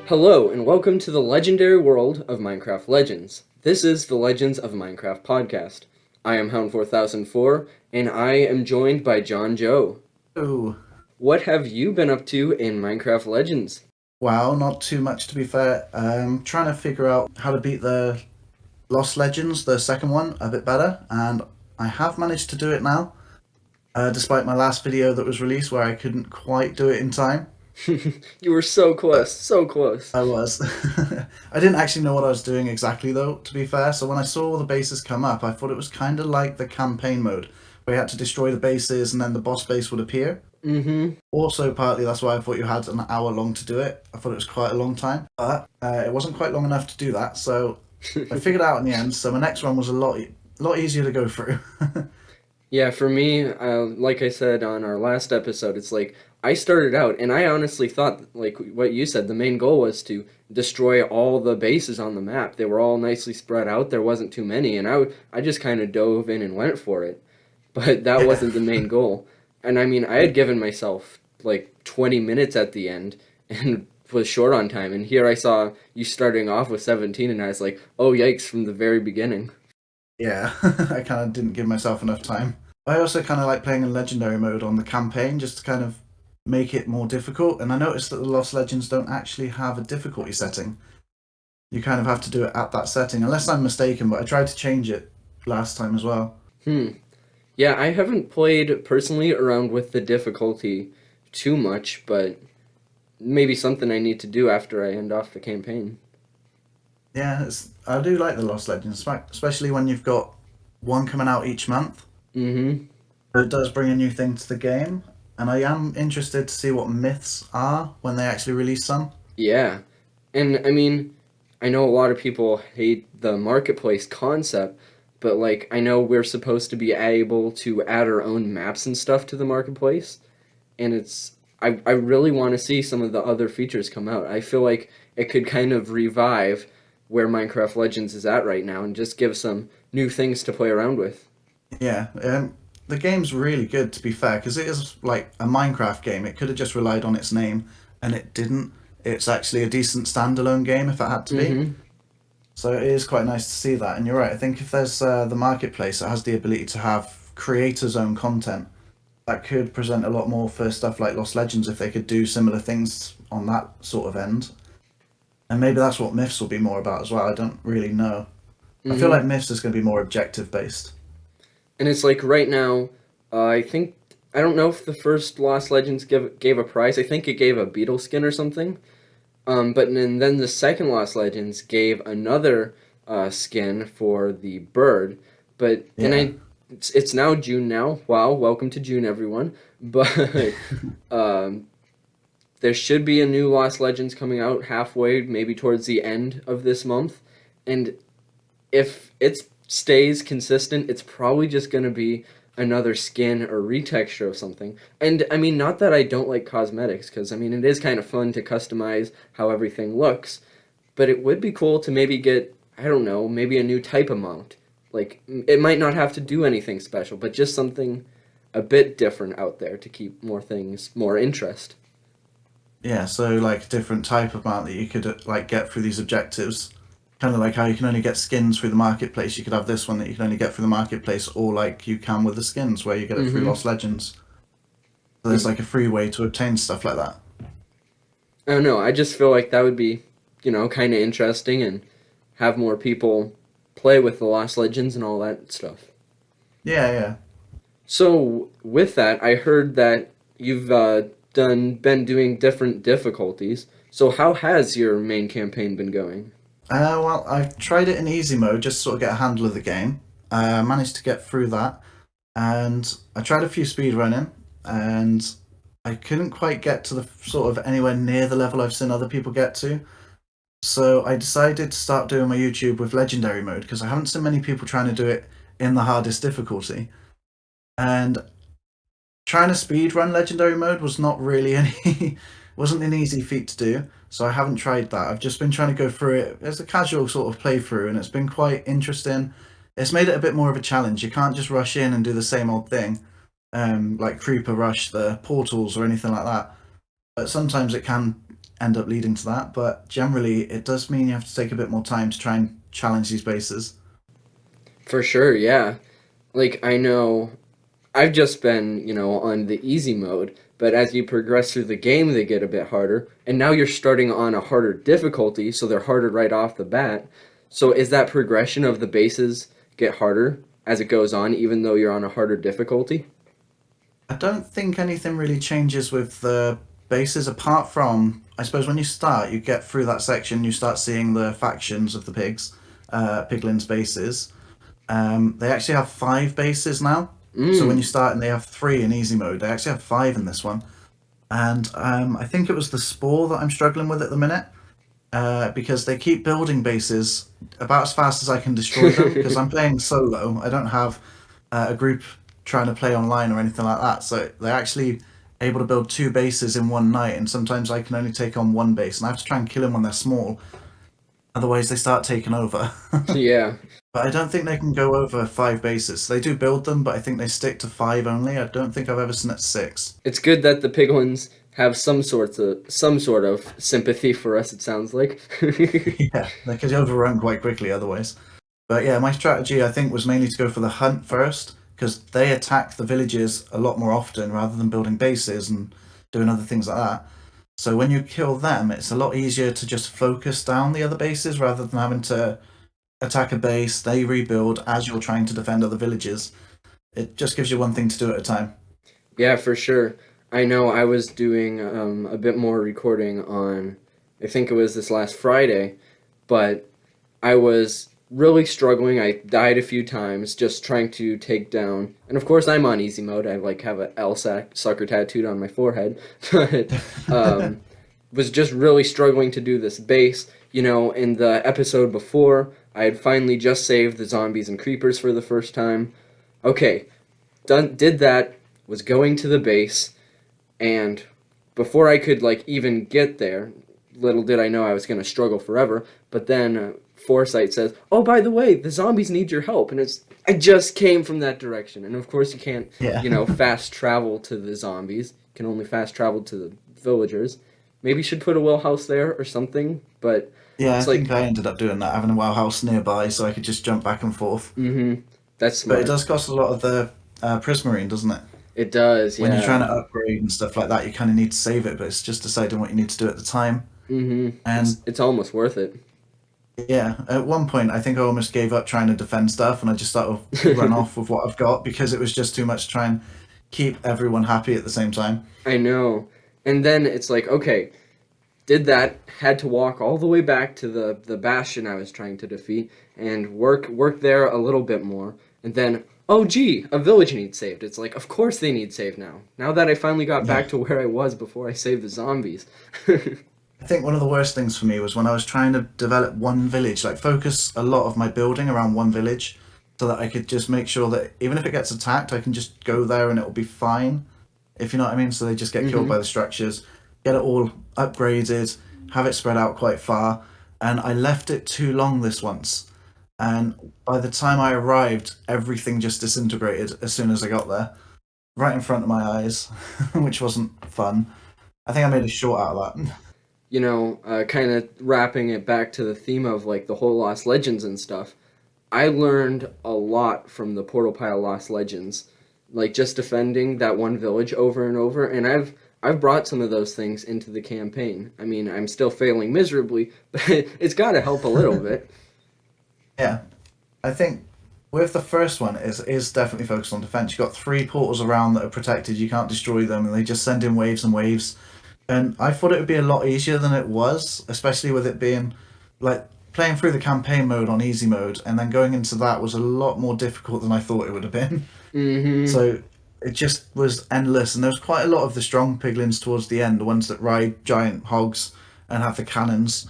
Hello, and welcome to the legendary world of Minecraft Legends. This is the Legends of Minecraft podcast. I am Hound4004, and I am joined by John Joe. Oh, What have you been up to in Minecraft Legends? wow, not too much to be fair. Trying to figure out how to beat the Lost Legends, the second one, a bit better, and I have managed to do it now, despite my last video that was released where I couldn't quite do it in time. You were so close, But so close. I was. I didn't actually know what I was doing exactly, though, to be fair, so when I saw all the bases come up, I thought it was kind of like the campaign mode, where you had to destroy the bases and then the boss base would appear. Mm-hmm. Also, partly that's why I thought you had an hour long to do it. I thought it was quite a long time, but it wasn't quite long enough to do that. So I figured it out in the end. So my next one was a lot easier to go through. Yeah, for me, like I said on our last episode, it's like I started out and I honestly thought, like what you said, the main goal was to destroy all the bases on the map. They were all nicely spread out. There wasn't too many, and I just kind of dove in and went for it. But that Yeah, wasn't the main goal. And I mean, I had given myself like 20 minutes at the end and was short on time. And here I saw you starting off with 17, and I was like, oh, yikes, from the very beginning. yeah. I kind of didn't give myself enough time. I also kind of like playing in legendary mode on the campaign just to kind of make it more difficult. And I noticed that the Lost Legends don't actually have a difficulty setting. You kind of have to do it at that setting, unless I'm mistaken. But I tried to change it last time as well. Hmm. Yeah, I haven't played personally around with the difficulty too much, but maybe something I need to do after I end off the campaign. Yeah, I do like the Lost Legends, especially when you've got one coming out each month. Mm-hmm. It does bring a new thing to the game, and I am interested to see what myths are when they actually release some. Yeah. And I mean, I know a lot of people hate the marketplace concept, but like I know we're supposed to be able to add our own maps and stuff to the marketplace, and I really want to see some of the other features come out. I feel like it could kind of revive where Minecraft Legends is at right now and just give some new things to play around with. Yeah, the game's really good to be fair, because it is like a Minecraft game. It could have just relied on its name, and it didn't. It's actually a decent standalone game if it had to be. Mm-hmm. So it is quite nice to see that. And you're right. I think if there's the marketplace that has the ability to have creators' own content, that could present a lot more for stuff like Lost Legends if they could do similar things on that sort of end. And maybe that's what Myths will be more about as well. I don't really know. I feel Mm-hmm. like Myths is going to be more objective based. And it's like right now, I think I don't know if the first Lost Legends gave a prize. I think it gave a beetle skin or something. But then the second Lost Legends gave another skin for the bird. But and Yeah. it's now June now. Wow, welcome to June, everyone. But um, there should be a new Lost Legends coming out halfway, maybe towards the end of this month. And if it stays consistent, it's probably just going to be another skin or retexture of something. And I mean, not that I don't like cosmetics, because I mean, it is kind of fun to customize how everything looks, but it would be cool to maybe get, I don't know, maybe a new type of mount. Like, it might not have to do anything special, but just something a bit different out there to keep more things, more interest. Yeah, so like a different type of mount that you could like get through these objectives. Kind of like how you can only get skins through the marketplace. You could have this one that you can only get through the marketplace, or like you can with the skins where you get it through Mm-hmm. Lost Legends. So there's like a free way to obtain stuff like that. I don't know. I just feel like that would be, kind of interesting and have more people play with the Lost Legends and all that stuff. Yeah, yeah. So with that, I heard that you've been doing different difficulties. So how has your main campaign been going? Well, I tried it in easy mode just to sort of get a handle of the game. I managed to get through that, and I tried a few speed running, and I couldn't quite get to the sort of anywhere near the level I've seen other people get to. So I decided to start doing my YouTube with legendary mode because I haven't seen many people trying to do it in the hardest difficulty. And trying to speed run legendary mode was not really any wasn't an easy feat to do, so I haven't tried that. I've just been trying to go through it as a casual sort of playthrough, and it's been quite interesting. It's made it a bit more of a challenge. You can't just rush in and do the same old thing, like creeper rush the portals or anything like that. But sometimes it can end up leading to that. But generally, it does mean you have to take a bit more time to try and challenge these bases. For sure, yeah. Like, I know I've just been, on the easy mode, but as you progress through the game, they get a bit harder. And now you're starting on a harder difficulty, so they're harder right off the bat. So is that progression of the bases get harder as it goes on, even though you're on a harder difficulty? I don't think anything really changes with the bases apart from, I suppose, when you start, you get through that section, you start seeing the factions of the piglins' bases. They actually have five bases now. So when Mm, you start and they have three in easy mode, they actually have five in this one. And I think it was the Spore that I'm struggling with at the minute, because they keep building bases about as fast as I can destroy them. Because I'm playing solo, I don't have a group trying to play online or anything like that. So they're actually able to build two bases in one night, and sometimes I can only take on one base, and I have to try and kill them when they're small. Otherwise, they start taking over. yeah. But I don't think they can go over five bases. They do build them, but I think they stick to five only. I don't think I've ever seen it six. It's good that the piglins have some sort of sympathy for us, it sounds like. Yeah, they could overrun quite quickly otherwise. But yeah, my strategy I think was mainly to go for the hunt first, because they attack the villages a lot more often rather than building bases and doing other things like that. So when you kill them, it's a lot easier to just focus down the other bases rather than having to attack a base, they rebuild as you're trying to defend other villages. It just gives you one thing to do at a time. Yeah, for sure. I know I was doing a bit more recording on, I think it was this last Friday, but I was really struggling. I died a few times just trying to take down, and of course I'm on easy mode. I like have a sucker tattooed on my forehead, but um, was just really struggling to do this base. In the episode before, I had finally just saved the zombies and creepers for the first time. Okay, did that, was going to the base, and before I could like even get there, little did I know I was going to struggle forever. But then Foresight says, "Oh, by the way, the zombies need your help," and I just came from that direction, and of course you can't, Yeah. fast travel to the zombies. You can only fast travel to the villagers. Maybe should put a well house there or something, but Yeah, I it's think like, I ended up doing that, having a wow house nearby so I could just jump back and forth. mm-hmm, that's But it smart. does cost a lot of the prismarine, doesn't it? It does, When you're trying yeah. to upgrade and stuff like that, you kind of need to save it, but it's just deciding what you need to do at the time. Mm-hmm. And It's almost worth it. yeah, at one point, I think I almost gave up trying to defend stuff and I just sort of run off with what I've got because it was just too much to try and keep everyone happy at the same time. I know. And then it's like, okay, did that, had to walk all the way back to the bastion I was trying to defeat and work there a little bit more. And then, oh gee, a village needs saved. It's like, of course they need saved now. Now that I finally got Yeah. back to where I was before I saved the zombies. I think one of the worst things for me was when I was trying to develop one village, like focus a lot of my building around one village so that I could just make sure that even if it gets attacked, I can just go there and it'll be fine, if you know what I mean. So they just get killed Hmm. by the structures, get it all upgraded, have it spread out quite far. And I left it too long this once. And by the time I arrived, everything just disintegrated as soon as I got there, right in front of my eyes, which wasn't fun. I think I made a short out of that. Kind of wrapping it back to the theme of like the whole Lost Legends and stuff. I learned a lot from the Portal Pile Lost Legends, like just defending that one village over and over, and I've brought some of those things into the campaign. I mean, I'm still failing miserably, but it's got to help a little bit. Yeah, I think with the first one is definitely focused on defense. You've got three portals around that are protected. You can't destroy them, and they just send in waves and waves. And I thought it would be a lot easier than it was, especially with it being like playing through the campaign mode on easy mode, and then going into that was a lot more difficult than I thought it would have been. Mm-hmm. So it just was endless, and there was quite a lot of the strong piglins towards the end, the ones that ride giant hogs and have the cannons.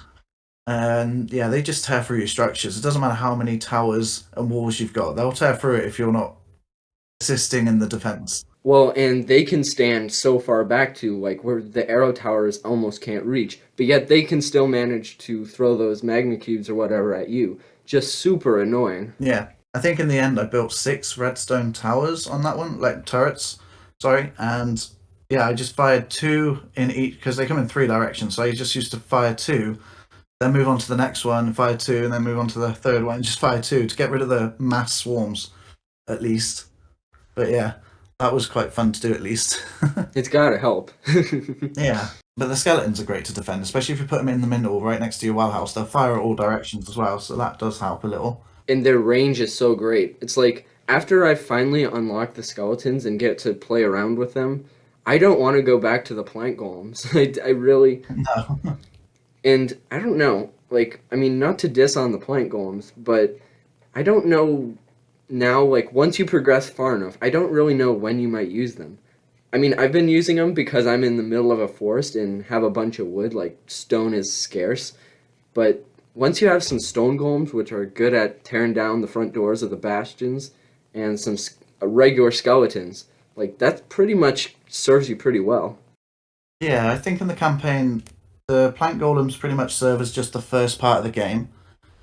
And yeah, they just tear through your structures. It doesn't matter how many towers and walls you've got; they'll tear through it if you're not assisting in the defense. Well, and they can stand so far back to like where the arrow towers almost can't reach, but yet they can still manage to throw those magma cubes or whatever at you. Just super annoying. Yeah, I think in the end I built 6 redstone towers on that one, like turrets. Sorry, and yeah, I just fired 2 in each because they come in 3 directions. So I just used to fire 2, then move on to the next one, fire 2, and then move on to the third one, and just fire 2 to get rid of the mass swarms at least. But yeah, that was quite fun to do at least. It's gotta help. Yeah, but the skeletons are great to defend, especially if you put them in the middle, right next to your well house. They'll fire at all directions as well, so that does help a little. And their range is so great. It's like after I finally unlock the skeletons and get to play around with them, I don't want to go back to the plank golems. I really, No. and I don't know. Like, I mean, not to diss on the plank golems, but I don't know now. Like, once you progress far enough, I don't really know when you might use them. I mean, I've been using them because I'm in the middle of a forest and have a bunch of wood. Like, stone is scarce. But once you have some stone golems, which are good at tearing down the front doors of the bastions, and some regular skeletons, like that pretty much serves you pretty well. Yeah, I think in the campaign, the plank golems pretty much serve as just the first part of the game,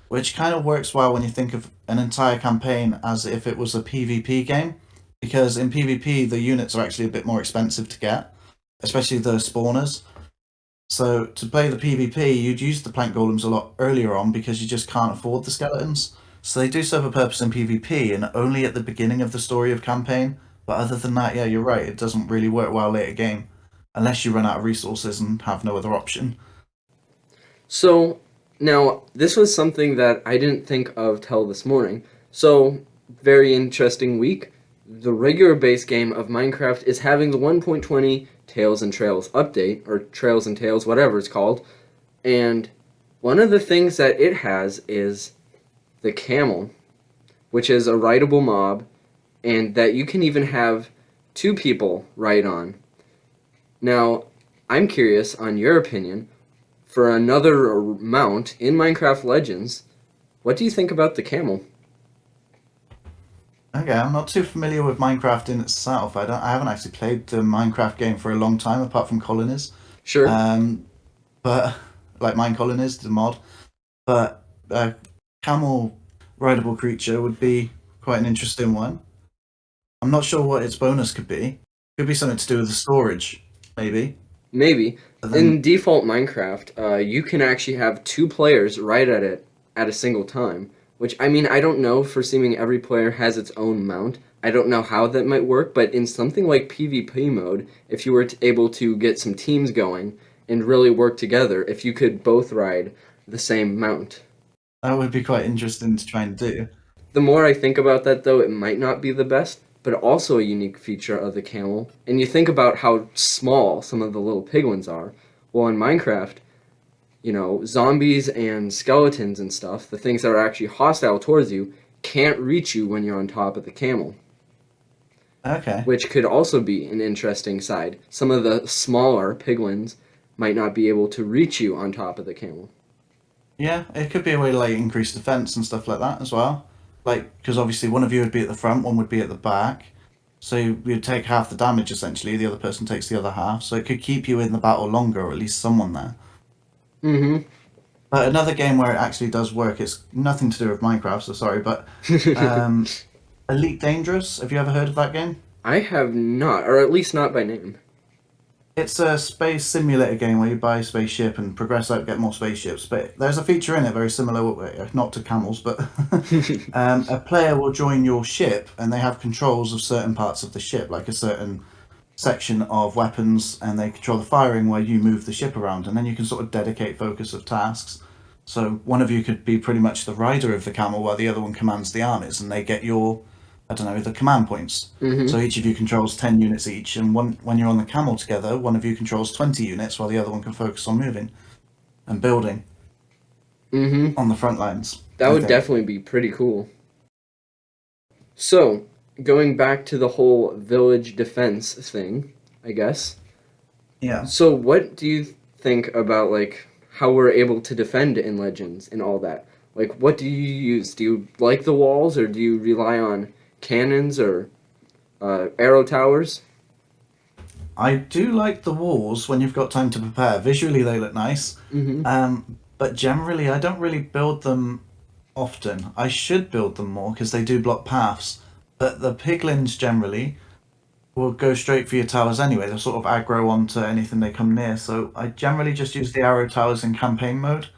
which kind of works well when you think of an entire campaign as if it was a PvP game, because in PvP the units are actually a bit more expensive to get, especially the spawners. So to play the PvP, you'd use the plank golems a lot earlier on because you just can't afford the skeletons. So they do serve a purpose in PvP and only at the beginning of the story of campaign. But other than that, yeah, you're right. It doesn't really work well later game unless you run out of resources and have no other option. So now this was something that I didn't think of till this morning. So very interesting week. The regular base game of Minecraft is having the 1.20 Tales and Trails update, or Trails and Tales, whatever it's called. And one of the things that it has is the camel, which is a rideable mob, and that you can even have two people ride on. Now, I'm curious on your opinion for another mount in Minecraft Legends. What do you think about the camel? Okay, I'm not too familiar with Minecraft in itself. I haven't actually played the Minecraft game for a long time, apart from Colonies. Sure. Um, but like Mine Colonies, the mod. But a camel rideable creature would be quite an interesting one. I'm not sure what its bonus could be. Could be something to do with the storage, maybe. Maybe. But In then, default Minecraft, you can actually have two players ride at it at a single time. Which, I mean, I don't know, for seeming every player has its own mount. I don't know how that might work, but in something like PvP mode, if you were able to get some teams going and really work together, if you could both ride the same mount. that would be quite interesting to try and do. The more I think about that, though, it might not be the best, but also a unique feature of the camel. And you think about how small some of the little piglins are. Well, in Minecraft, zombies and skeletons and stuff, the things that are actually hostile towards you, can't reach you when you're on top of the camel, Okay. which could also be an interesting side. Some of the smaller piglins might not be able to reach you on top of the camel. Yeah, it could be a way to like increase defense and stuff like that as well. Like, because obviously one of you would be at the front, one would be at the back. So you'd take half the damage essentially, the other person takes the other half. So it could keep you in the battle longer, or at least someone there. Mm-hmm. But another game where it actually does work, it's nothing to do with Minecraft, so sorry, but um, Elite Dangerous. Have you ever heard of that game? I have not, or at least not by name. It's a space simulator game where you buy a spaceship and progress out, get more spaceships. But there's a feature in it very similar, not to camels, but a player will join your ship and they have controls of certain parts of the ship, like a certain section of weapons, and they control the firing where you move the ship around, and then you can sort of dedicate focus of tasks. So one of you could be pretty much the rider of the camel while the other one commands the armies, and they get your, I don't know, the command points. Mm-hmm. So each of you controls 10 units each, and when you're on the camel together, one of you controls 20 units while the other one can focus on moving and building Mm-hmm. on the front lines, That I would think. definitely be pretty cool. So, going back to the whole village defense thing, I guess. Yeah. So, what do you think about like how we're able to defend in Legends and all that? Like, what do you use? Do you like the walls, or do you rely on cannons or arrow towers? I do like the walls when you've got time to prepare. Visually, they look nice. Mm-hmm. But generally, I don't really build them often. I should build them more because they do block paths. But the piglins generally will go straight for your towers anyway. They'll sort of aggro onto anything they come near. So I generally just use the arrow towers in campaign mode.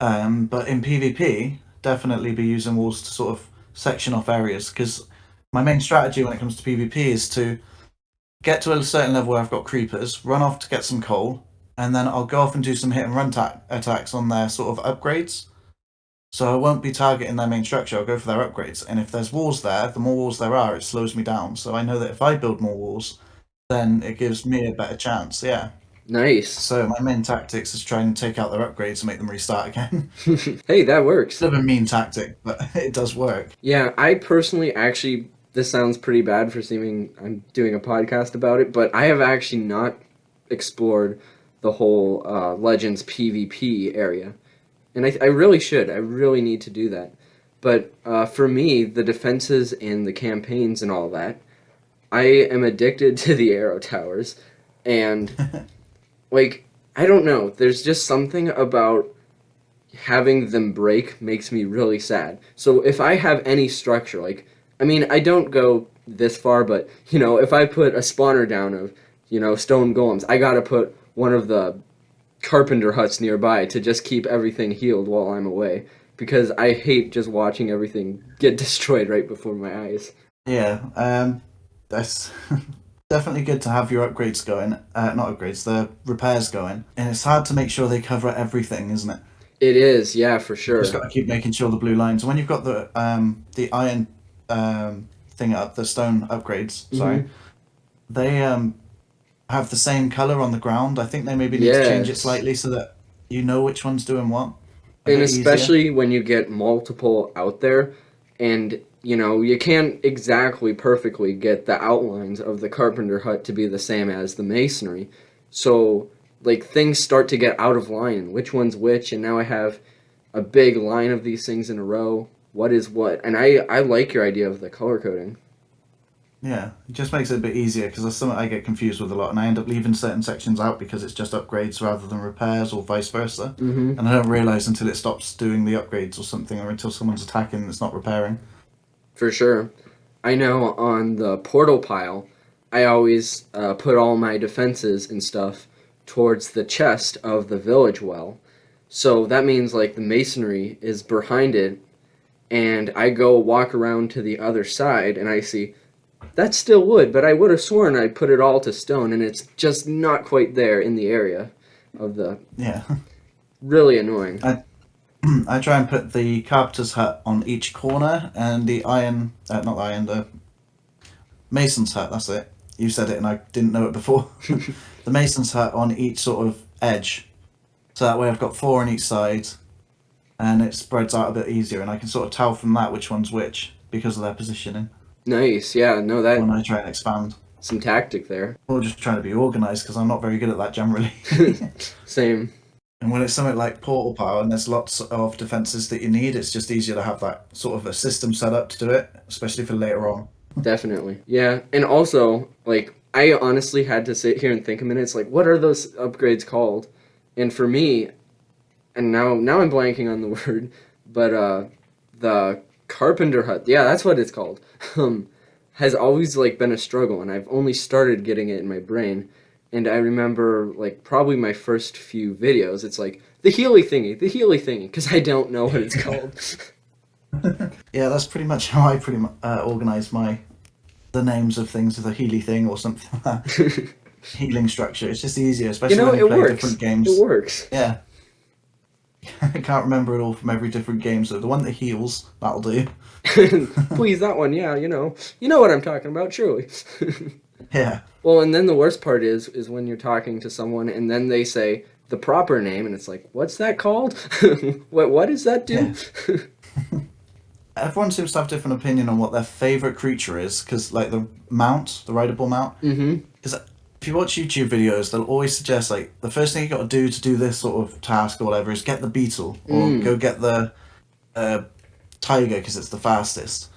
But in PvP, definitely be using walls to sort of section off areas because my main strategy when it comes to PvP is to get to a certain level where I've got creepers, run off to get some coal, and then I'll go off and do some hit and run attacks on their sort of upgrades. So I won't be targeting their main structure, I'll go for their upgrades. And if there's walls there, the more walls there are, it slows me down. So I know that if I build more walls, then it gives me a better chance, yeah. Nice. So my main tactics is try and take out their upgrades and make them restart again. Hey, that works. It's a bit of a mean tactic, but it does work. Yeah, I personally actually, this sounds pretty bad for seeming I'm doing a podcast about it, but I have actually not explored the whole Legends PvP area. And I really should. I really need to do that. But for me, the defenses and the campaigns and all that, I am addicted to the arrow towers. And, like, I don't know. There's just something about having them break makes me really sad. So if I have any structure, like, I mean, I don't go this far, but, you know, if I put a spawner down of, you know, stone golems, I gotta put one of the carpenter huts nearby to just keep everything healed while I'm away. Because I hate just watching everything get destroyed right before my eyes. Yeah, that's definitely good to have your upgrades going. Not upgrades, the repairs going. And it's hard to make sure they cover everything, isn't it? It is, yeah, for sure. Just got to keep making sure the blue lines. When you've got the iron thing up, the stone upgrades, sorry, they have the same color on the ground. I think they maybe need to change it slightly so that you know which one's doing what. And especially when you get multiple out there, and you know you can't exactly perfectly get the outlines of the carpenter hut to be the same as the masonry, so like things start to get out of line. Which one's which? And now I have a big line of these things in a row. What is what? And I like your idea of the color coding. Yeah, it just makes it a bit easier because that's something I get confused with a lot, and I end up leaving certain sections out because it's just upgrades rather than repairs or vice versa. Mm-hmm. And I don't realise until it stops doing the upgrades or something, or until someone's attacking and it's not repairing. For sure. I know on the portal pile, I always put all my defenses and stuff towards the chest of the village well. So that means like the masonry is behind it, and I go walk around to the other side and I see that's still wood, but I would have sworn I put it all to stone, and it's just not quite there in the area of the... Yeah. Really annoying. I try and put the carpenter's hut on each corner, and the the mason's hut, that's it. You said it and I didn't know it before. The mason's hut on each sort of edge. So that way I've got 4 on each side, and it spreads out a bit easier, and I can sort of tell from that which one's which, because of their positioning. Nice, yeah, no, that... When I try and expand. Some tactic there. Or just trying to be organised, because I'm not very good at that generally. Same. And when it's something like portal power and there's lots of defences that you need, it's just easier to have that sort of a system set up to do it, especially for later on. Definitely. Yeah, and also, like, I honestly had to sit here and think a minute, it's like, what are those upgrades called? And for me, and now I'm blanking on the word, but the carpenter hut, yeah, that's what it's called, has always, like, been a struggle, and I've only started getting it in my brain. And I remember, like, probably my first few videos, it's like, the Healy thingy, because I don't know what it's called. Yeah, that's pretty much how I organise the names of things with a Healy thing or something like that. Healing structure. It's just easier, especially when you play different games. It works. Yeah. I can't remember it all from every different game, so the one that heals, that'll do. Please, that one, yeah, you know what I'm talking about, surely. Yeah. Well, and then the worst part is when you're talking to someone and then they say the proper name and it's like, what's that called? what does that do? Yeah. Everyone seems to have a different opinion on what their favourite creature is, because like the rideable mount. Mm-hmm. Because if you watch YouTube videos, they'll always suggest like the first thing you got to do this sort of task or whatever is get the beetle or go get the tiger because it's the fastest.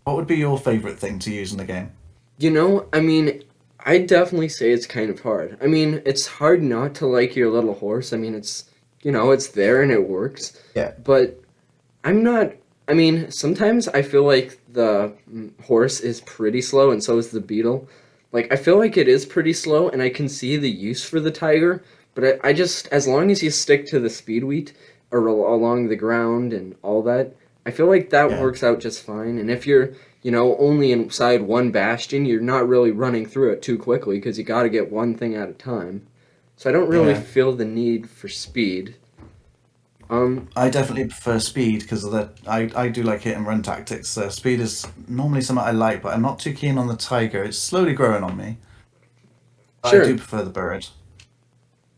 What would be your favourite thing to use in the game? You know, I mean, I definitely say it's kind of hard. I mean, it's hard not to like your little horse. I mean, it's there and it works. Yeah, But I'm not. I mean, sometimes I feel like the horse is pretty slow, and so is the beetle. Like, I feel like it is pretty slow, and I can see the use for the tiger, but I just, as long as you stick to the speed wheat or along the ground and all that, I feel like that yeah, works out just fine. And if you're, only inside one bastion, you're not really running through it too quickly because you got to get one thing at a time. So I don't really yeah. feel the need for speed. Um, I definitely prefer speed because of the I do like hit and run tactics. Speed is normally something I like, but I'm not too keen on the tiger. It's slowly growing on me. I do sure. prefer the bird.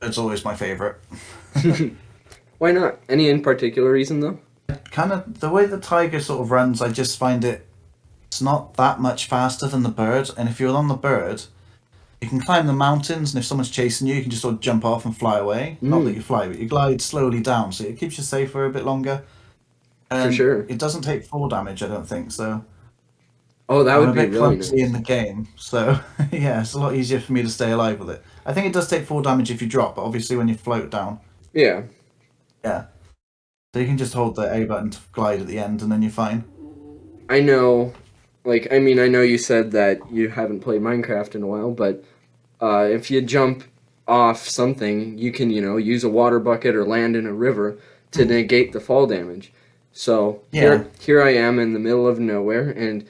It's always my favorite. Why not? Any in particular reason though? Kind of the way the tiger sort of runs, I just find it's not that much faster than the bird. And if you're on the bird, you can climb the mountains, and if someone's chasing you, you can just sort of jump off and fly away. Not that Mm, you fly, but you glide slowly down, so it keeps you safe for a bit longer. for And sure. it doesn't take fall damage, I don't think. So Oh, that I'm would a be bit really clumsy in nice. the game, so yeah, it's a lot easier for me to stay alive with it. I think it does take fall damage if you drop, but obviously when you float down, Yeah, yeah. So you can just hold the A button to glide at the end, and then you're fine. I know. Like, I mean, I know you said that you haven't played Minecraft in a while, but if you jump off something, you can, use a water bucket or land in a river to negate the fall damage. So Yeah, here I am in the middle of nowhere, and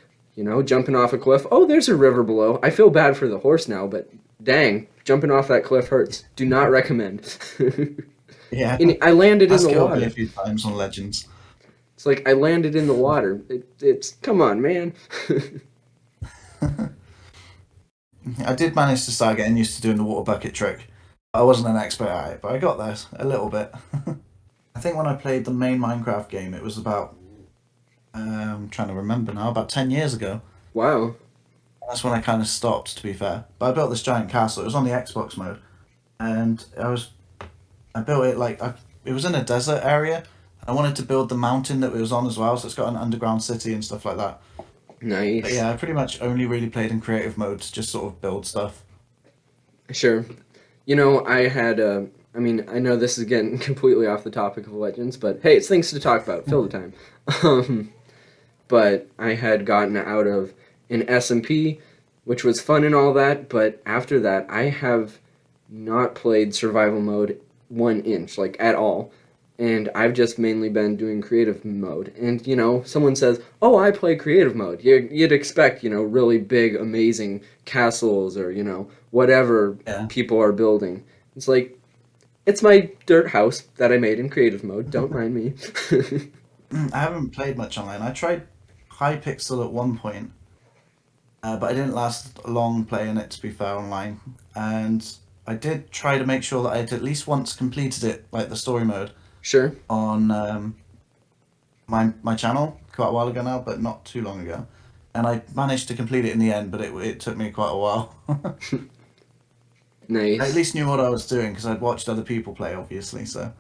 jumping off a cliff. Oh, there's a river below. I feel bad for the horse now, but dang, jumping off that cliff hurts. Do not recommend. yeah. And I landed in That's the killed me a water. few times on Legends. It's like I landed in the water. It's come on, man. I did manage to start getting used to doing the water bucket trick. I wasn't an expert at it, but I got there a little bit. I think when I played the main Minecraft game, it was about, I'm trying to remember now, about 10 years ago. Wow. That's when I kind of stopped, to be fair. But I built this giant castle. It was on the Xbox mode. And I built it it was in a desert area. I wanted to build the mountain that it was on as well, so it's got an underground city and stuff like that. But Nice. yeah, I pretty much only really played in creative mode to just sort of build stuff. Sure. I had I mean, I know this is getting completely off the topic of Legends, but hey, it's things to talk about. Fill the time. Um, but I had gotten out of an SMP, which was fun and all that, but after that, I have not played survival mode 1 inch, like at all. And I've just mainly been doing creative mode. And, someone says, oh, I play creative mode. You'd expect, really big, amazing castles or, whatever Yeah. people are building. It's like, it's my dirt house that I made in creative mode. Don't mind me. I haven't played much online. I tried Hypixel at one point, but I didn't last long playing it, to be fair, online. And I did try to make sure that I'd at least once completed it, like the story mode, Sure. on my channel quite a while ago now, but not too long ago. And I managed to complete it in the end, but it took me quite a while. I at Nice. least knew what I was doing because I'd watched other people play, obviously, so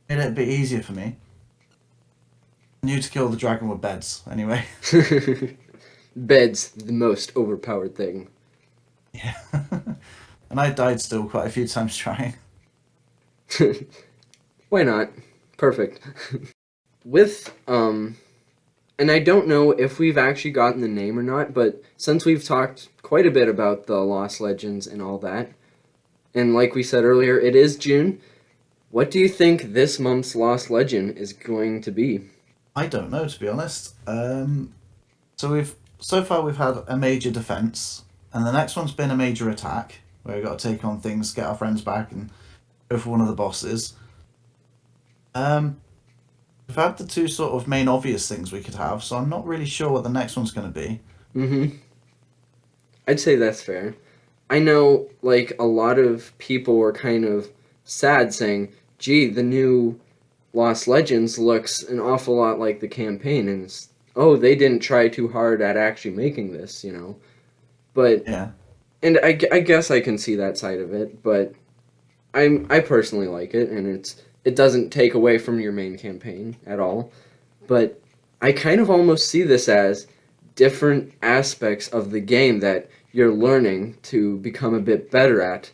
it made it a bit easier for me. I knew to kill the dragon with beds, anyway. Bed's the most overpowered thing. Yeah. And I died still quite a few times trying. Why not? Perfect. With and I don't know if we've actually gotten the name or not, but since we've talked quite a bit about the Lost Legends and all that, and like we said earlier, it is June. What do you think this month's Lost Legend is going to be? I don't know, to be honest. So far we've had a major defense, and the next one's been a major attack, where we've got to take on things, get our friends back, and go for one of the bosses. Um, we've had the two sort of main obvious things we could have, so I'm not really sure what the next one's going to be. Mm-hmm. I'd say that's fair. I know, like, a lot of people were kind of sad saying, gee, the new Lost Legends looks an awful lot like the campaign, and oh, they didn't try too hard at actually making this. But, Yeah, and I guess I can see that side of it, but I personally like it, and it doesn't take away from your main campaign at all. But I kind of almost see this as different aspects of the game that you're learning to become a bit better at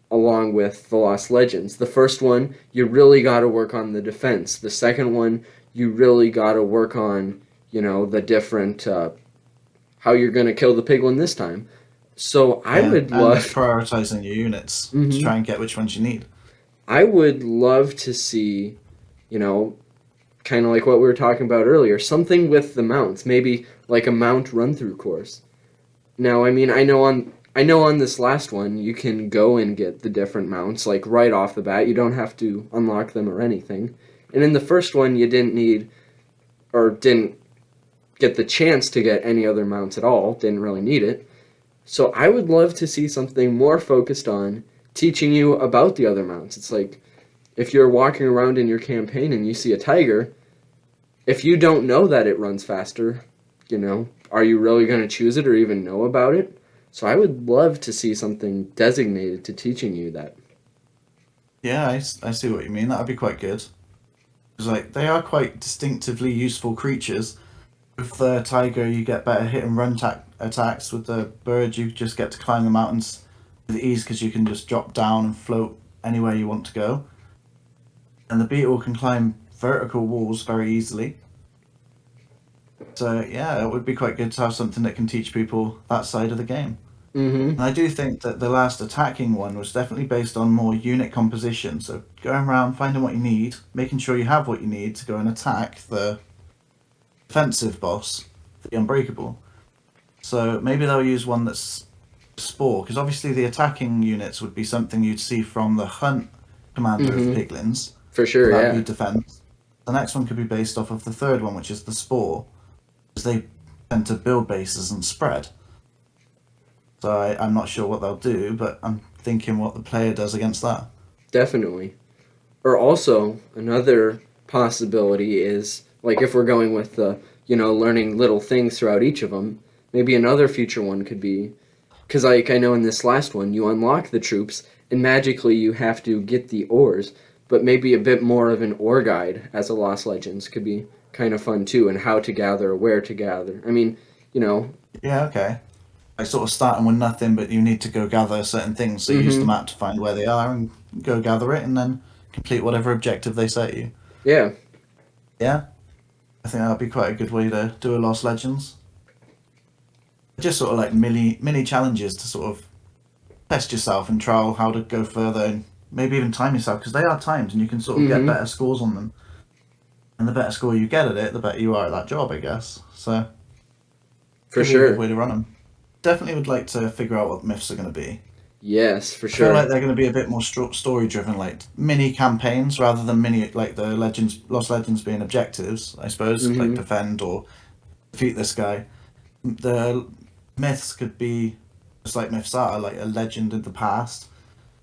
along with the Lost Legends. The first one, you really got to work on the defense. The second one, you really got to work on, the different how you're going to kill the piglin this time. So I Yeah, would and love prioritizing your units to Mhm. try and get which ones you need. I would love to see, you know, kind of like what we were talking about earlier, something with the mounts, maybe like a mount run through course. Now, I mean, I know on this last one you can go and get the different mounts like right off the bat. You don't have to unlock them or anything. And in the first one you didn't need or didn't get the chance to get any other mounts at all, didn't really need it. So I would love to see something more focused on teaching you about the other mounts. It's like if you're walking around in your campaign and you see a tiger, if you don't know that it runs faster, are you really going to choose it or even know about it? So I would love to see something designated to teaching you that. Yeah, I see what you mean. That would be quite good. Because like they are quite distinctively useful creatures. With the tiger, you get better hit and run attacks. With the bird, you just get to climb the mountains with ease because you can just drop down and float anywhere you want to go. And the beetle can climb vertical walls very easily. So yeah, it would be quite good to have something that can teach people that side of the game. Mm-hmm. And I do think that the last attacking one was definitely based on more unit composition. So going around, finding what you need, making sure you have what you need to go and attack the defensive boss, the Unbreakable. So maybe they'll use one that's Spore, because obviously the attacking units would be something you'd see from the Hunt commander of Mm-hmm. Piglins. For So sure, that would be yeah. defense. The next one could be based off of the third one, which is the Spore, because they tend to build bases and spread. So I'm not sure what they'll do, but I'm thinking what the player does against that. Definitely. Or also another possibility is like if we're going with the learning little things throughout each of them. Maybe another future one could be because like I know in this last one you unlock the troops and magically you have to get the ores, but maybe a bit more of an ore guide as a Lost Legends could be kind of fun too, and how to gather, where to gather. I mean, you know, Yeah, okay. Like sort of starting with nothing, but you need to go gather certain things. So you use the hmm map to find where they are and go gather it, and then complete whatever objective they set you. yeah, Yeah, I think that would be quite a good way to do a Lost Legends. Just sort of like mini challenges to sort of test yourself and trial how to go further, and maybe even time yourself because they are timed, and you can sort of get hmm better scores on them. And the better score you get at it, the better you are at that job, I guess. So for could be a good sure. way to run them. Definitely would like to figure out what myths are going to be. Yes, for I feel like sure. they're going to be a bit more story driven, like mini campaigns rather than mini like the Legends Lost Legends being objectives. I suppose like hmm defend or defeat this guy. The myths could be just like myths are, like a legend in the past,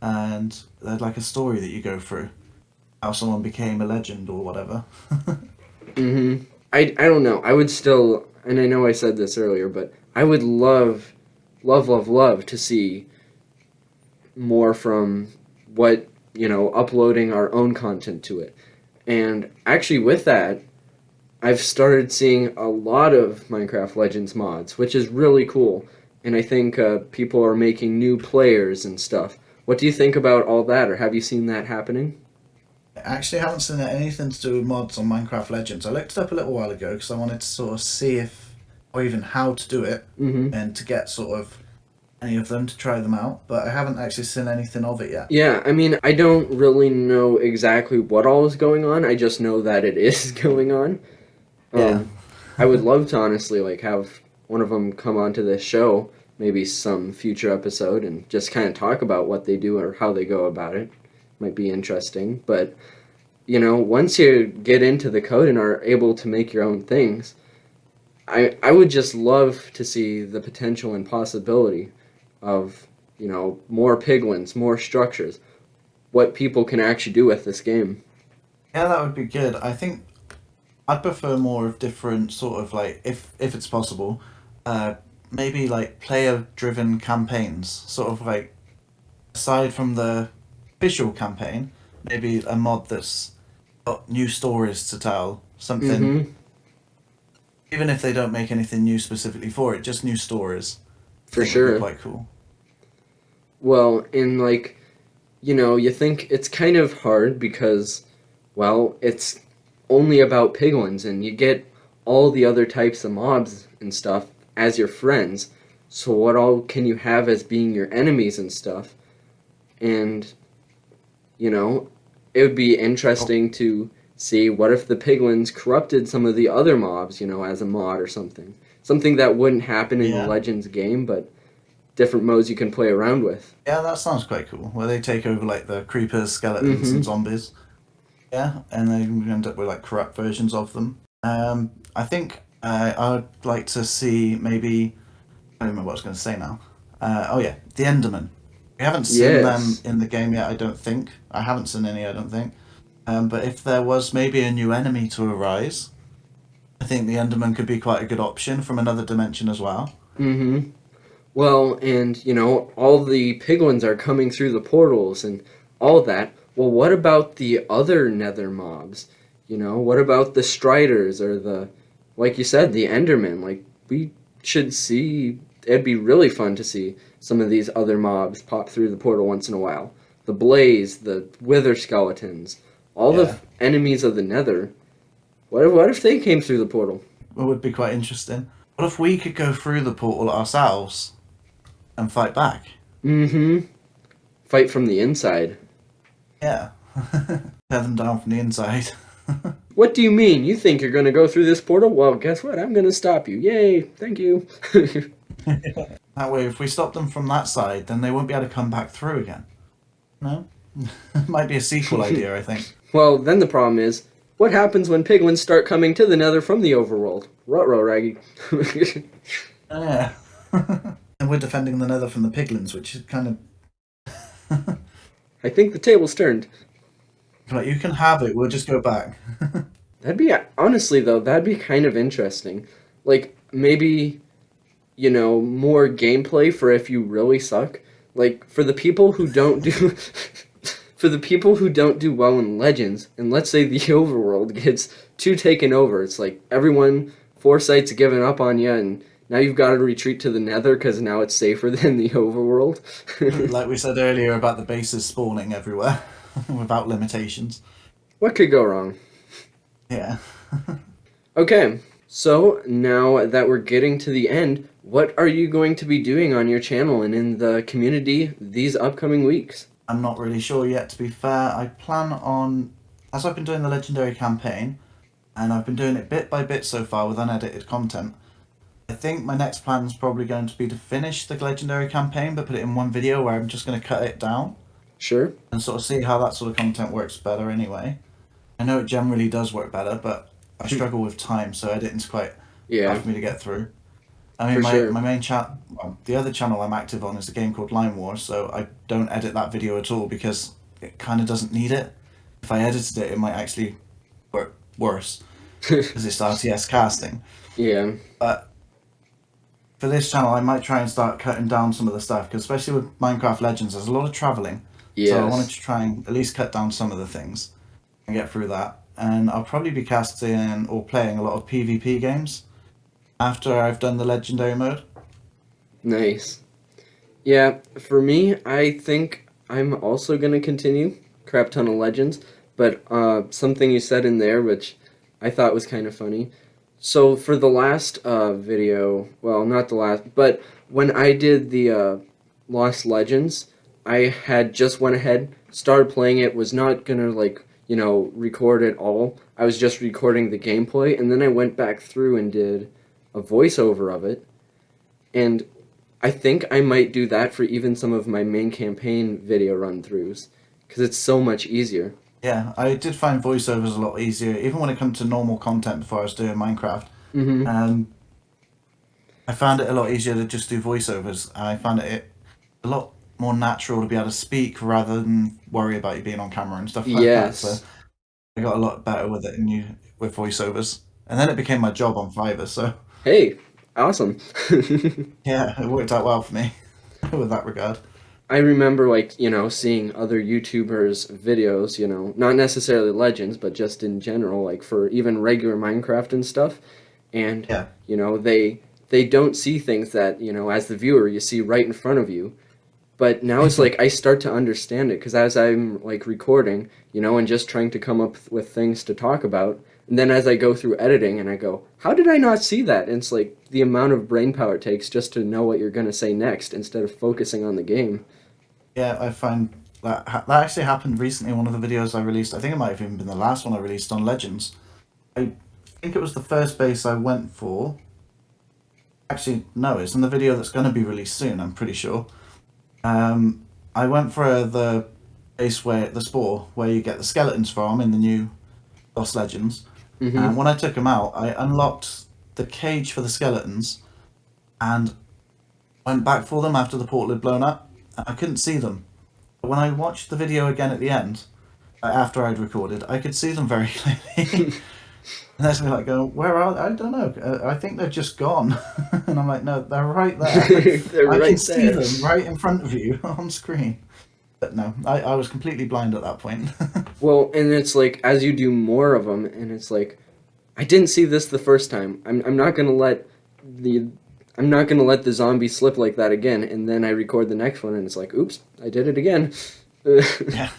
and they're like a story that you go through, how someone became a legend or whatever. hmm I don't know. I would still, and I know I said this earlier, but I would love to see more from what, uploading our own content to it. And actually, with that, I've started seeing a lot of Minecraft Legends mods, which is really cool. And I think people are making new players and stuff. What do you think about all that, or have you seen that happening? I actually haven't seen anything to do with mods on Minecraft Legends. I looked it up a little while ago because I wanted to sort of see if, or even how to do it, hmm and to get sort of any of them to try them out. But I haven't actually seen anything of it yet. Yeah, I mean, I don't really know exactly what all is going on. I just know that it is going on. Yeah, Um, I would love to honestly like have one of them come onto this show, maybe some future episode, and just kind of talk about what they do or how they go about it. Might be interesting, but once you get into the code and are able to make your own things, I would just love to see the potential and possibility of more piglins, more structures, what people can actually do with this game. yeah, that would be good. I think I'd prefer more of different sort of like if it's possible, uh, maybe like player driven campaigns, sort of like aside from the official campaign, maybe a mod that's got new stories to tell, something Mm-hmm. even if they don't make anything new specifically for it, just new stories. I For think would be sure. quite cool. Well, in like, you think it's kind of hard because, well, it's only about piglins, and you get all the other types of mobs and stuff as your friends. So what all can you have as being your enemies and stuff? And, you know, it would be interesting to see what if the piglins corrupted some of the other mobs, as a mod or something. Something that wouldn't happen in the Yeah. Legends game, but different modes you can play around with. Yeah, that sounds quite cool. Where they take over like the creepers, skeletons, Mm-hmm. and zombies. Yeah, and they end up with like corrupt versions of them. I think I would like to see maybe. I don't remember what I was going to say now. Oh yeah, the Enderman. We haven't seen them Yes. in the game yet. I don't think. I haven't seen any. I don't think. But if there was maybe a new enemy to arise, I think the Enderman could be quite a good option from another dimension as well. Mm-hmm. Well, and all the piglins are coming through the portals and all that. Well, what about the other nether mobs? What about the striders or like you said, the endermen? Like, we should see, it'd be really fun to see some of these other mobs pop through the portal once in a while. The blaze, the wither skeletons, all the Yeah, enemies of the nether. What if they came through the portal? it would be quite interesting. What if we could go through the portal ourselves and fight back? Mm-hmm. Fight from the inside. Yeah, tear them down from the inside. What do you mean? You think you're going to go through this portal? Well, guess what? I'm going to stop you. Yay! Thank you. That way, if we stop them from that side, then they won't be able to come back through again. No? Might be a sequel idea, I think. Well, then the problem is, what happens when piglins start coming to the nether from the overworld? Ruh-roh, Raggy. Oh, yeah. And we're defending the nether from the piglins, which is kind of I think the table's turned. like, you can have it, we'll just go back. That'd be, honestly though, that'd be kind of interesting. Like, maybe, more gameplay for if you really suck. Like, for the people who don't do... For the people who don't do well in Legends, and let's say the overworld gets too taken over, it's like everyone, Foresight's given up on you, and now you've got to retreat to the Nether because now it's safer than the overworld. Like we said earlier about the bases spawning everywhere without limitations. What could go wrong? Yeah. Okay, so now that we're getting to the end, what are you going to be doing on your channel and in the community these upcoming weeks? I'm not really sure yet, to be fair. I plan on, as I've been doing the Legendary campaign, and I've been doing it bit by bit so far with unedited content, I think my next plan is probably going to be to finish the Legendary campaign, but put it in one video where I'm just going to cut it down Sure. and sort of see how that sort of content works better anyway. I know it generally does work better, but I struggle with time, so editing's quite Yeah, hard for me to get through. I mean, for my, sure. my main chat, well, the other channel I'm active on is a game called Line Wars, so I don't edit that video at all because it kind of doesn't need it. If I edited it, it might actually work worse because it's RTS casting. Yeah. But for this channel, I might try and start cutting down some of the stuff because, especially with Minecraft Legends, there's a lot of traveling. So I wanted Yes. to try and at least cut down some of the things and get through that. And I'll probably be casting or playing a lot of PvP games after I've done the Legendary mode. Nice. Yeah, for me, I think I'm also going to continue Crap Ton of Legends, but something you said in there, which I thought was kind of funny. So for the last video, well, not the last, but when I did the Lost Legends, I had just went ahead, started playing it, was not going to, like, record it all. I was just recording the gameplay, and then I went back through and did a voiceover of it. And I think I might do that for even some of my main campaign video run-throughs, because it's so much easier. Yeah, I did find voiceovers a lot easier, even when it comes to normal content before I was doing Minecraft. Mm-hmm. I found it a lot easier to just do voiceovers. I found it a lot more natural to be able to speak rather than worry about you being on camera and stuff like that. So Yes. I got a lot better with it with voiceovers. And then it became my job on Fiverr, so Hey, awesome. yeah, it worked out well for me with that regard. I remember, like, seeing other YouTubers' videos, not necessarily Legends, but just in general, like, for even regular Minecraft and stuff. And, Yeah. they they don't see things that, as the viewer, you see right in front of you. But now it's like I start to understand it because as I'm like recording, and just trying to come up with things to talk about, and then as I go through editing and I go, how did I not see that? And it's like the amount of brain power it takes just to know what you're going to say next instead of focusing on the game. Yeah, I find that actually happened recently in one of the videos I released. I think it might have even been the last one I released on Legends. I think it was the first base I went for. Actually, no, it's in the video that's going to be released soon, I'm pretty sure. I went for the base where the spore where you get the skeletons from in the new Lost Legends. And when I took them out, I unlocked the cage for the skeletons and went back for them after the portal had blown up. I couldn't see them. But when I watched the video again at the end, after I'd recorded, I could see them very clearly. And that's me like, where are they? I don't know. I think they've just gone. And I'm like, no, they're right there. They're I right can see there. them right in front of you on screen. But no, I was completely blind at that point. Well, and it's like as you do more of them, and it's like, I didn't see this the first time. I'm not gonna let the zombie slip like that again. And then I record the next one, and it's like, oops, I did it again. Yeah.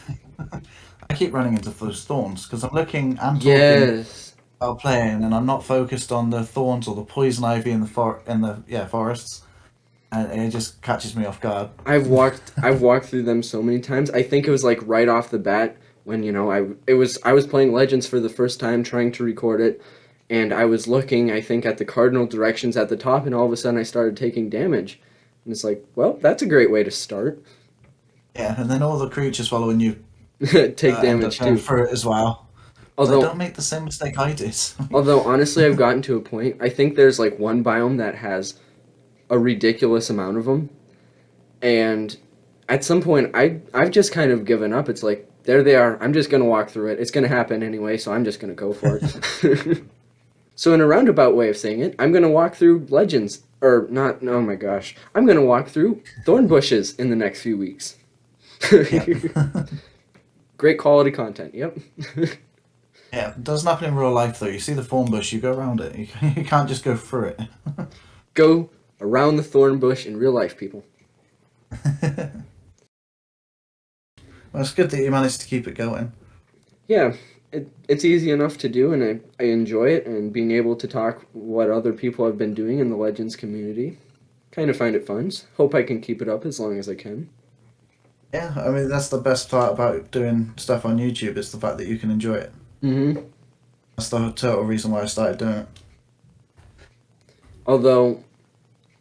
I keep running into those thorns because I'm looking and talking Yes. while playing, and I'm not focused on the thorns or the poison ivy in the forests, and it just catches me off guard. I've walked through them so many times. I think it was like right off the bat when I was playing Legends for the first time trying to record it, and I was looking I think at the cardinal directions at the top, and all of a sudden I started taking damage, and it's like, well, that's a great way to start. Yeah, and then all the creatures following you Take end up damage going too. through it as well. So Although don't make the same mistake I did. although honestly I've gotten to a point. I think there's like one biome that has a ridiculous amount of them, and at some point I've just kind of given up. It's like there they are. I'm just gonna walk through it. It's gonna happen anyway, so I'm just gonna go for it. So in a roundabout way of saying it, I'm gonna walk through Legends or not. Oh my gosh, I'm gonna walk through thorn bushes in the next few weeks. Great quality content. Yep. Yeah, it doesn't happen in real life though. You see the thorn bush, you go around it. You can't just go through it. Go around the thorn bush in real life, people. Well, it's good that you managed to keep it going. Yeah, it's easy enough to do, and I enjoy it, and being able to talk what other people have been doing in the Legends community. Kind of find it fun. Hope I can keep it up as long as I can. Yeah, I mean that's the best part about doing stuff on YouTube is the fact that you can enjoy it. Mm-hmm. That's the total reason why I started doing it. Although,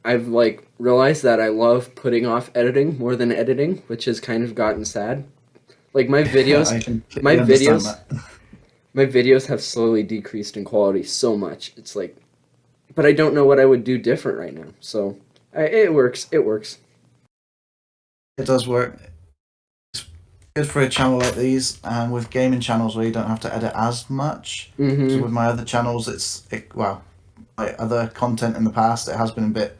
I've like realized that I love putting off editing more than editing, which has kind of gotten sad. Like my videos, I completely my understand videos, that. my videos have slowly decreased in quality so much. It's like, but I don't know what I would do different right now. So it works. It works. It does work. It's good for a channel like these, and with gaming channels where you don't have to edit as much. Mm-hmm. So with my other channels, my other content in the past, it has been a bit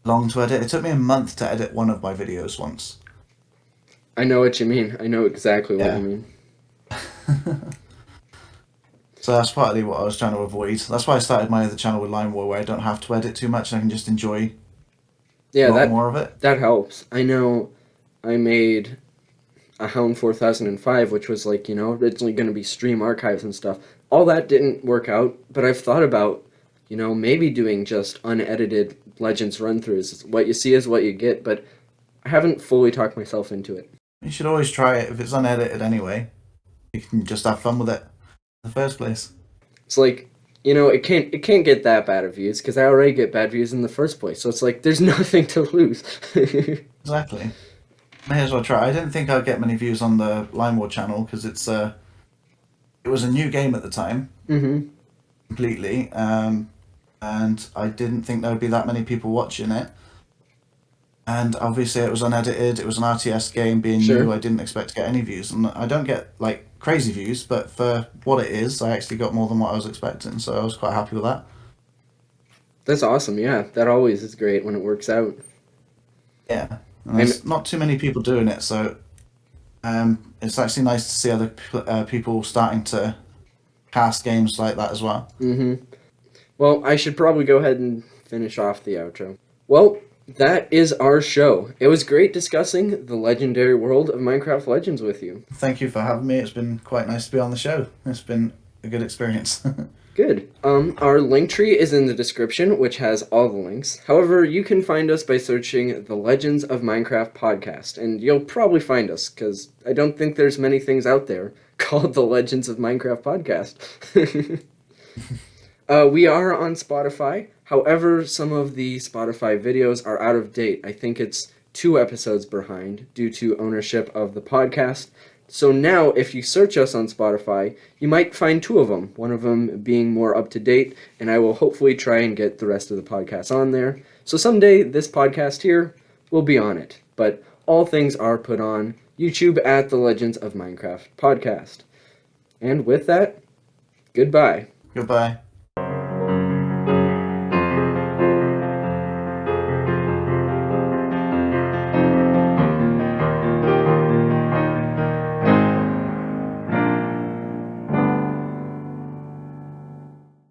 long to edit. It took me a month to edit one of my videos once. I know what you mean. I know exactly what Yeah. you mean. So that's partly what I was trying to avoid. That's why I started my other channel with Line War, where I don't have to edit too much and I can just enjoy Yeah, a lot that more of it. that helps. I know I made a Hound 4005, which was like, originally going to be stream archives and stuff. All that didn't work out, but I've thought about, maybe doing just unedited Legends run-throughs. What you see is what you get, but I haven't fully talked myself into it. You should always try it if it's unedited anyway. You can just have fun with it in the first place. It's like, it can't get that bad of views because I already get bad views in the first place. So it's like there's nothing to lose. Exactly. May as well try. I didn't think I'd get many views on the Line War channel because it was a new game at the time, Mm-hmm. completely, and I didn't think there would be that many people watching it. And obviously, it was unedited. It was an RTS game, being Sure. new. I didn't expect to get any views, and I don't get like crazy views, but for what it is, I actually got more than what I was expecting. So I was quite happy with that. That's awesome. Yeah, that always is great when it works out. Yeah, and there's not too many people doing it, so it's actually nice to see other people starting to cast games like that as well. Mm-hmm. Well, I should probably go ahead and finish off the outro. Well, that is our show. It was great discussing the legendary world of Minecraft Legends with you. Thank you for having me. It's been quite nice to be on the show. It's been a good experience. Good. Our link tree is in the description, which has all the links. However, you can find us by searching the Legends of Minecraft podcast, and you'll probably find us, because I don't think there's many things out there called the Legends of Minecraft podcast. We are on Spotify. However, some of the Spotify videos are out of date. I think it's 2 episodes behind due to ownership of the podcast. So now, if you search us on Spotify, you might find 2 of them, one of them being more up to date, and I will hopefully try and get the rest of the podcast on there. So someday, this podcast here will be on it. But all things are put on YouTube at the Legends of Minecraft podcast. And with that, goodbye. Goodbye.